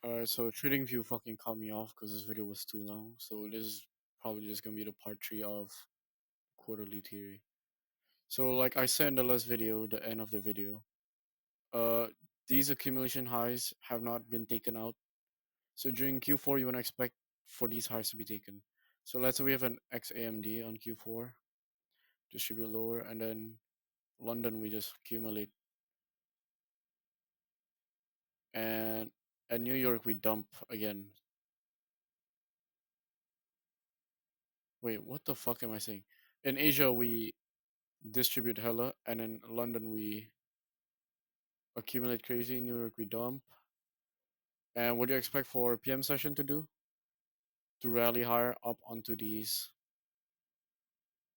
Alright, so TradingView fucking cut me off because this video was too long. So this is probably just gonna be the part 3 of quarterly theory. So like I said in the last video, the end of the video, uh, these accumulation highs have not been taken out. So during Q4, you wanna expect for these highs to be taken. So let's say we have an XAMD on Q4, distribute lower, and then London we just accumulate, and at New York we dump again. Wait, what the fuck am I saying? In Asia we distribute hella, and in London we accumulate crazy. New York we dump. And what do you expect for PM session to do? To rally higher up onto these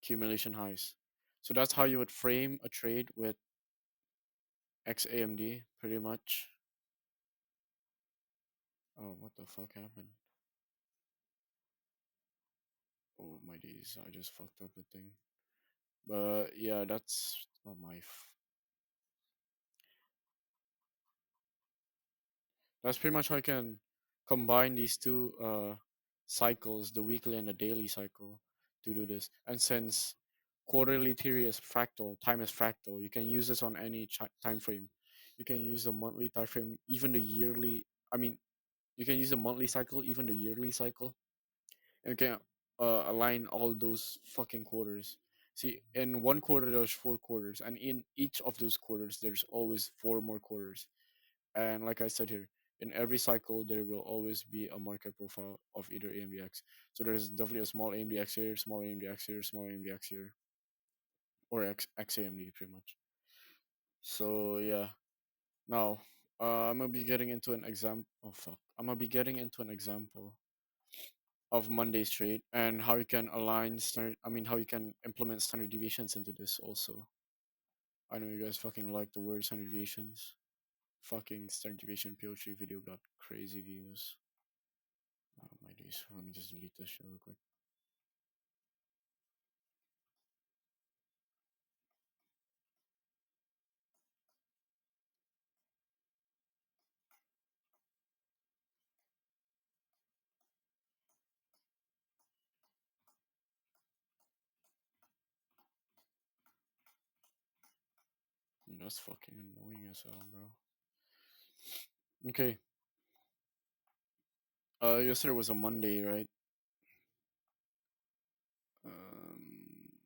accumulation highs. So that's how you would frame a trade with XAMD, pretty much. Oh, what the fuck happened? Oh my days, I just fucked up the thing. But yeah, that's not my. That's pretty much how I can combine these two cycles, the weekly and the daily cycle, to do this. And since quarterly theory is fractal, time is fractal, you can use this on any time frame. You can use the monthly time frame, even the yearly. I mean, you can use the monthly cycle, even the yearly cycle, and you can align all those fucking quarters. See, in one quarter there's 4 quarters, and in each of those quarters there's always 4 more quarters. And like I said here, in every cycle, there will always be a market profile of either AMDX. So there's definitely a small AMDX here, small AMDX here, small AMDX here, or XAMD pretty much. So yeah, now I'm gonna be getting into an example. Oh fuck, I'm gonna be getting into an example of Monday's trade and how you can align standard. I mean, how you can implement standard deviations into this also. I know you guys fucking like the word standard deviations. Fucking standard deviation PO3 video got crazy views. Oh my days. Let me just delete this shit real quick. That's fucking annoying as hell, bro. Okay. Yesterday was a Monday, right? Um,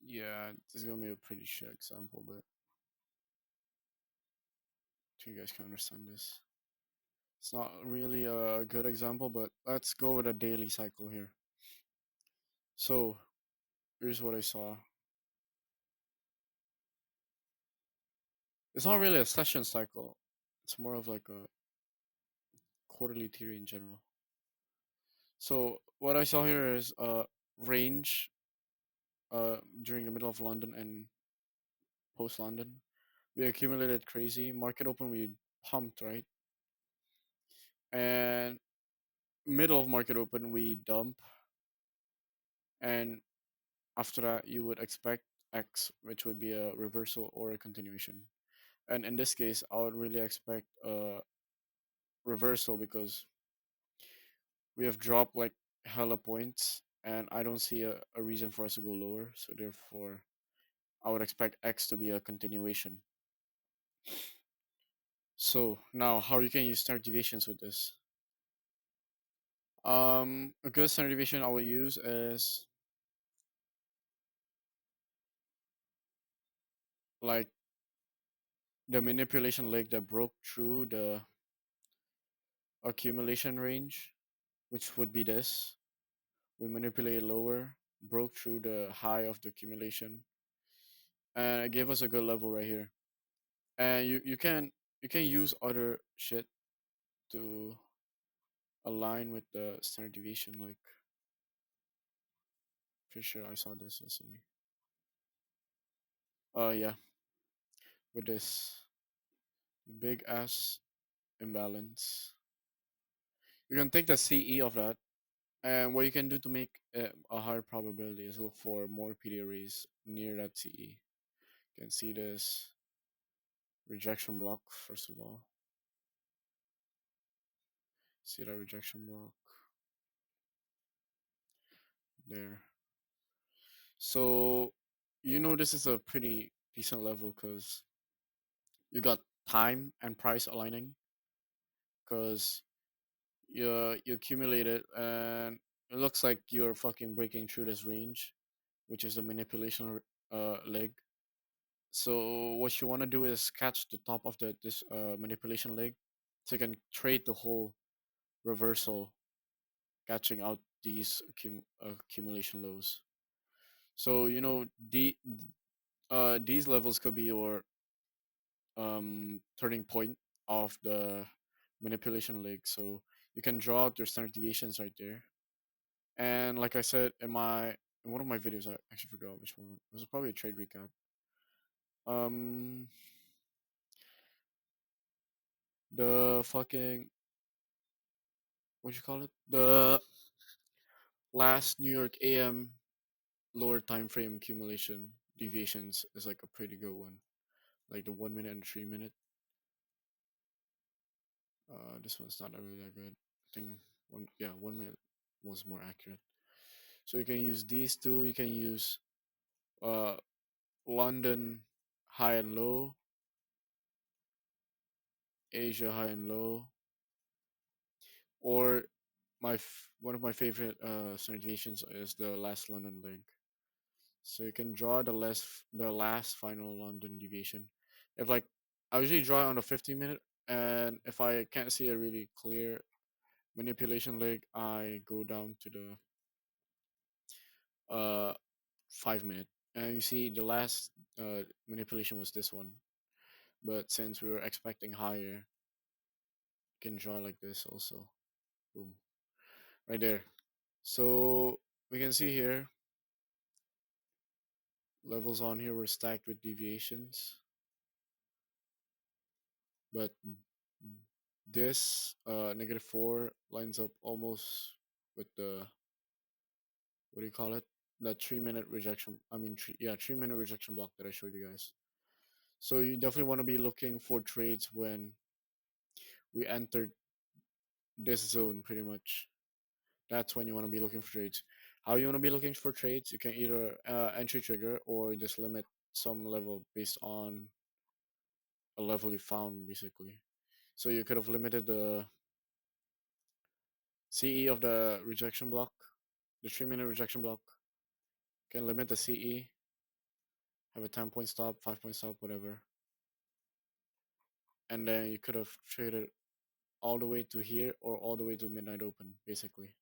yeah, this is gonna be a pretty shit example, but I think you guys can understand this. It's not really a good example, but let's go with a daily cycle here. So here's what I saw. It's not really a session cycle. It's more of like a quarterly theory in general. So what I saw here is range during the middle of London and post London. We accumulated crazy. Market open, we pumped, right? And middle of market open, we dump. And after that, you would expect X, which would be a reversal or a continuation. And in this case, I would really expect a reversal because we have dropped like hella points, and I don't see a reason for us to go lower. So therefore, I would expect X to be a continuation. So now, how you can use standard deviations with this? A good standard deviation I would use is like the manipulation leg that broke through the accumulation range, which would be this. We manipulated lower, broke through the high of the accumulation, and it gave us a good level right here. And you can use other shit to align with the standard deviation. Like, pretty sure I saw this yesterday. Yeah, with this big ass imbalance. You can take the CE of that. And what you can do to make a higher probability is look for more PD arrays near that CE. You can see this. rejection block first of all. See that rejection block there. So this is a pretty decent level because you got time and price aligning because you accumulate it and it looks like you're fucking breaking through this range, which is the manipulation leg. So what you want to do is catch the top of the this manipulation leg, so you can trade the whole reversal, catching out these accumulation lows. So these levels could be your turning point of the manipulation leg. So you can draw out your standard deviations right there. And like I said in one of my videos, I actually forgot which one. It was probably a trade recap. Um, the fucking what you call it? The last New York AM lower time frame accumulation deviations is like a pretty good one. Like the 1 minute and 3 minute. This one's not really that good. I think 1 minute was more accurate. So you can use these two. You can use uh London high and low, Asia high and low, or one of my favorite standard deviations is the last London leg. So you can draw the last final London deviation. If like I usually draw it on the 15 minute, and if I can't see a really clear manipulation leg, I go down to the 5 minute. And you see the last manipulation was this one, but since we were expecting higher, you can draw like this also. Boom, right there. So we can see here levels on here were stacked with deviations, but this -4 lines up almost with the what do you call it? The 3 minute rejection. I mean, 3 minute rejection block that I showed you guys. So you definitely want to be looking for trades when we entered this zone, pretty much. That's when you want to be looking for trades. How you want to be looking for trades? You can either entry trigger or just limit some level based on a level you found, basically. So you could have limited the CE of the rejection block, the 3 minute rejection block. You can limit the CE, have a 10 point stop, 5 point stop, whatever. And then you could have traded all the way to here or all the way to midnight open, basically.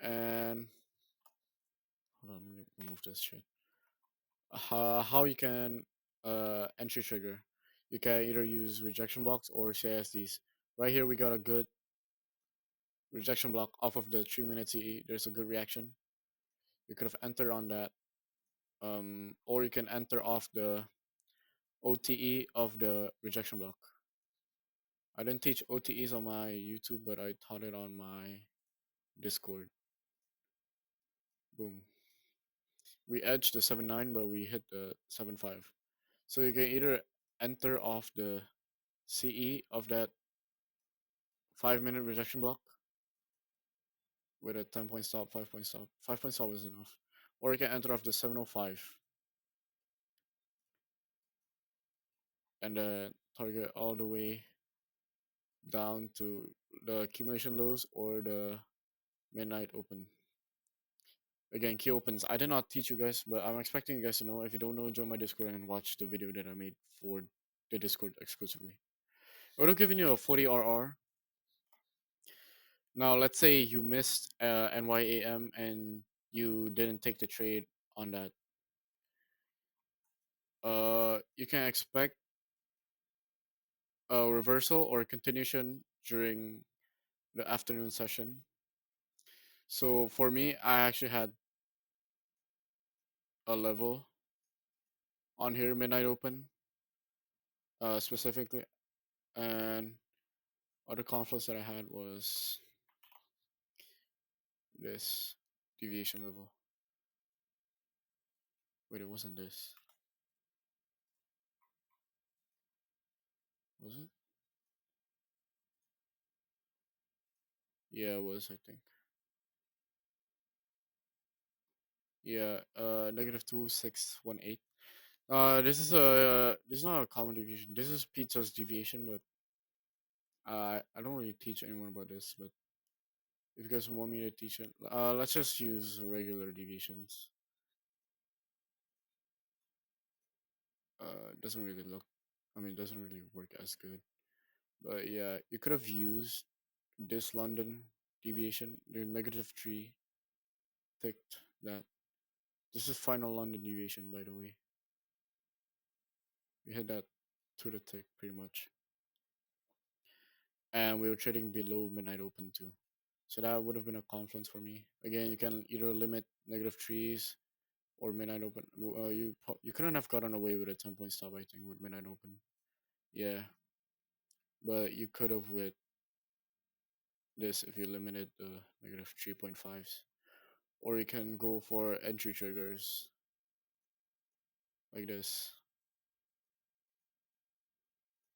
And hold on, let me remove this shit. How you can entry trigger? You can either use rejection blocks or CISDs. Right here, we got a good rejection block off of the 3 minute CE. There's a good reaction. You could have entered on that, or you can enter off the OTE of the rejection block. I didn't teach OTEs on my YouTube, but I taught it on my Discord. Boom. We edged the 7-9, but we hit the 7-5. So you can either enter off the CE of that 5 minute rejection block with a 10 point stop, 5 point stop. 5 point stop is enough. Or you can enter off the 705 and target all the way down to the accumulation lows or the midnight open. Again, key opens. I did not teach you guys, but I'm expecting you guys to know. If you don't know, join my Discord and watch the video that I made for the Discord exclusively. I would have given you a 40 RR. Now, let's say you missed NYAM and you didn't take the trade on that. You can expect a reversal or a continuation during the afternoon session. So for me, I actually had a level on here, midnight open, specifically, and other conflicts that I had was this deviation level. Wait, it wasn't this. Was it? Yeah, it was, I think. Yeah, -2618. This is not a common deviation. This is pizza's deviation, but I don't really teach anyone about this. But if you guys want me to teach it, let's just use regular deviations. It doesn't really look, I mean, it doesn't really work as good. But yeah, you could have used this London deviation, the -3 ticked that. This is final London deviation, by the way. We had that to the tick pretty much, and we were trading below midnight open too. So that would have been a confluence for me. Again, you can either limit -3s or midnight open. You couldn't have gotten away with a 10-point stop, I think, with midnight open. Yeah, but you could have with this if you limited the -3.5s, or you can go for entry triggers like this,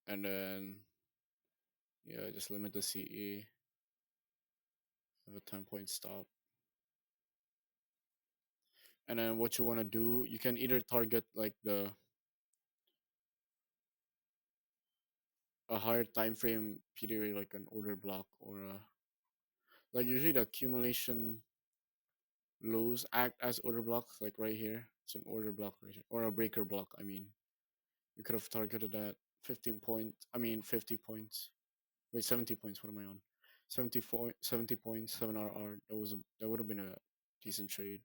and then yeah, just limit the CE, have a 10-point stop, and then what you want to do, you can either target like the a higher time frame PDA like an order block or a like usually the accumulation lows act as order blocks like right here. It's an order block right here or a breaker block. I mean, you could have targeted that 15 points. I mean 50 points. Wait, 70 points. What am I on? 70 points, 7 RR. That would have been a decent trade.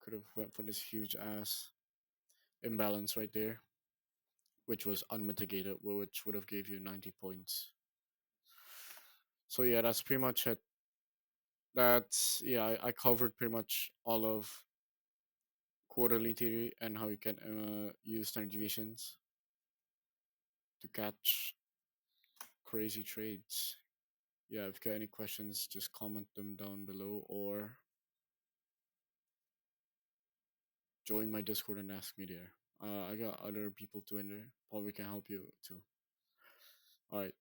Could have went for this huge ass imbalance right there, which was unmitigated, which would have gave you 90 points. So yeah, that's pretty much it. That's yeah, I covered pretty much all of quarterly theory and how you can use standard deviations to catch crazy trades. Yeah, if you got any questions, just comment them down below or join my Discord and ask me there. I got other people too in there. Probably can help you too. All right.